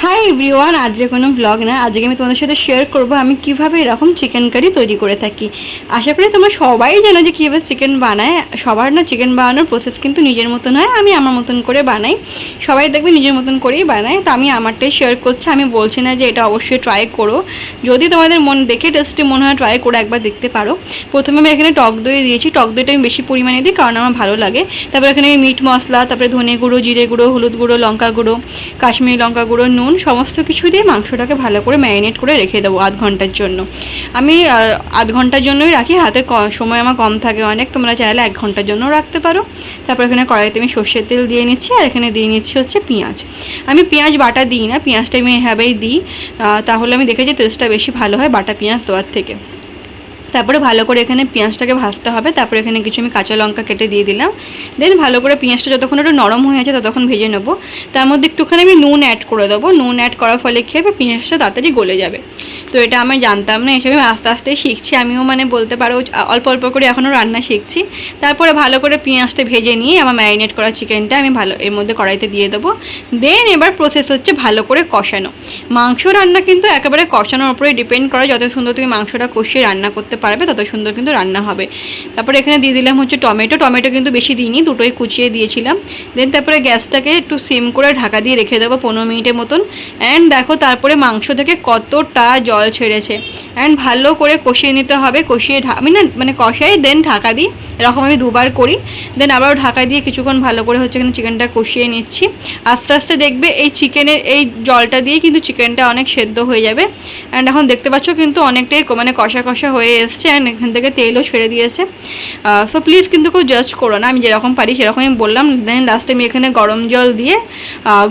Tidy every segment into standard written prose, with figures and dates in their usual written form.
Hi everyone, আজকে কোনো blog না, আজকে আমি তোমাদের সাথে শেয়ার করবো আমি কীভাবে এরকম চিকেন কারি তৈরি করে থাকি। আশা করি তোমরা সবাই জানো যে কীভাবে চিকেন বানায়। সবার না চিকেন বানানোর প্রসেস কিন্তু নিজের মতন হয়, আমি আমার মতন করে বানাই, সবাই দেখবে নিজের মতন করেই বানায়। তো আমি আমারটাই শেয়ার করছি, আমি বলছি না যে এটা অবশ্যই ট্রাই করো, যদি তোমাদের মন দেখে টেস্টি মনে হয় ট্রাই করে একবার দেখতে পারো। প্রথমে আমি এখানে টক দই দিয়েছি, টক দইটা আমি বেশি পরিমাণে দিই কারণ আমার ভালো লাগে। তারপরে এখানে আমি মিট মশলা, তারপরে ধনে গুঁড়ো, জিরে গুঁড়ো, হলুদ গুঁড়ো, লঙ্কা গুঁড়ো, কাশ্মীরি লঙ্কা গুঁড়ো, নুন সমস্ত কিছু দিয়ে মাংসটাকে ভালো করে ম্যারিনেট করে রেখে দেবো আধ ঘন্টার জন্য। আমি আধ ঘন্টার জন্যই রাখি, হাতে সময় আমার কম থাকে অনেক, তোমরা চাইলে 1 ঘন্টার জন্য রাখতে পারো। তারপর এখানে কড়াইতে আমি সর্ষের তেল দিয়ে নিচ্ছি, আর এখানে দিয়ে নিচ্ছি হচ্ছে পেঁয়াজ। আমি পেঁয়াজ বাটা দিই না, পেঁয়াজটা আমি এভাবেই দিই, তাহলে আমি দেখেছি টেস্টটা বেশি ভালো হয় বাটা পেঁয়াজ দেওয়ার থেকে। তারপরে ভালো করে এখানে পেঁয়াজটাকে ভাজতে হবে। তারপরে এখানে কিছু আমি কাঁচা লঙ্কা কেটে দিয়ে দিলাম। দেন ভালো করে পেঁয়াজটা যতক্ষণ একটু নরম হয়ে আছে ততক্ষণ ভেজে নেবো। তার মধ্যে একটুখানি আমি নুন অ্যাড করে দেবো, নুন অ্যাড করার ফলে কী হবে, পেঁয়াজটা তাড়াতাড়ি গলে যাবে। তো এটা আমি জানতাম না, এসব আমি আস্তে আস্তে শিখছি, আমিও মানে বলতে পারো অল্প অল্প করে এখনও রান্না শিখছি। তারপরে ভালো করে পেঁয়াজটা ভেজে নিয়ে আমার ম্যারিনেট করা চিকেনটা আমি ভালো এর মধ্যে কড়াইতে দিয়ে দেবো। দেন এবার প্রসেস হচ্ছে ভালো করে কষানো। মাংস রান্না কিন্তু একেবারে কষানোর উপরে ডিপেন্ড করে, যত সুন্দর তুমি মাংসটা কষিয়ে রান্না করতে পারবে তত সুন্দর কিন্তু রান্না হবে। তারপরে এখানে দিয়ে দিলাম হচ্ছে টমেটো কিন্তু বেশি দিইনি, দুটোই কুচিয়ে দিয়েছিলাম। দেন তারপরে গ্যাসটাকে একটু সিম করে ঢাকা দিয়ে রেখে দেবো 15 মিনিটের মতন। অ্যান্ড দেখো তারপরে মাংস থেকে কতটা জল ছেড়েছে। অ্যান্ড ভালো করে কষিয়ে নিতে হবে, কষিয়ে আমি না মানে কষাই দেন ঢাকা দিই, এরকম আমি দুবার করি। দেন আবারও ঢাকা দিয়ে কিছুক্ষণ ভালো করে হচ্ছে এখানে চিকেনটা কষিয়ে নিচ্ছি। আস্তে আস্তে দেখবে এই চিকেনের এই জলটা দিয়ে কিন্তু চিকেনটা অনেক সেদ্ধ হয়ে যাবে। অ্যান্ড এখন দেখতে পাচ্ছ কিন্তু অনেকটাই মানে কষা কষা হয়ে এসছে, অ্যান্ড এখান থেকে তেলও ছেড়ে দিয়েছে। সো প্লিজ কিন্তু কেউ জাজ করো না, আমি যেরকম পারি সেরকমই বললাম। দেন লাস্টে আমি এখানে গরম জল দিয়ে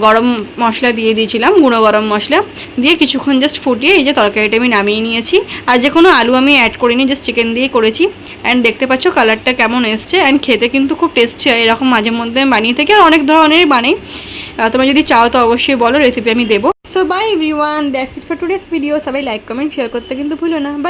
গরম মশলা দিয়ে দিয়েছিলাম, গুঁড়ো গরম মশলা দিয়ে কিছুক্ষণ জাস্ট ফুটিয়ে এই যে তরকারিটা আমি নামিয়ে নিয়েছি। আর যে কোনো আলু আমি অ্যাড করিনি, জাস্ট চিকেন দিয়ে করেছি। অ্যান্ড দেখতে পাচ্ছ কালারটা কেমন এসছে, অ্যান্ড খেতে কিন্তু খুব টেস্টি হয়। এরকম মাঝে মধ্যে আমি বানিয়ে থাকি, আর অনেক ধরনের বানাই। তোমরা যদি চাও তো অবশ্যই বলো, রেসিপি আমি দেবো। So by everyone, that's it for today's video. সবাই লাইক কমেন্ট শেয়ার করতে কিন্তু ভুলো না। বাই।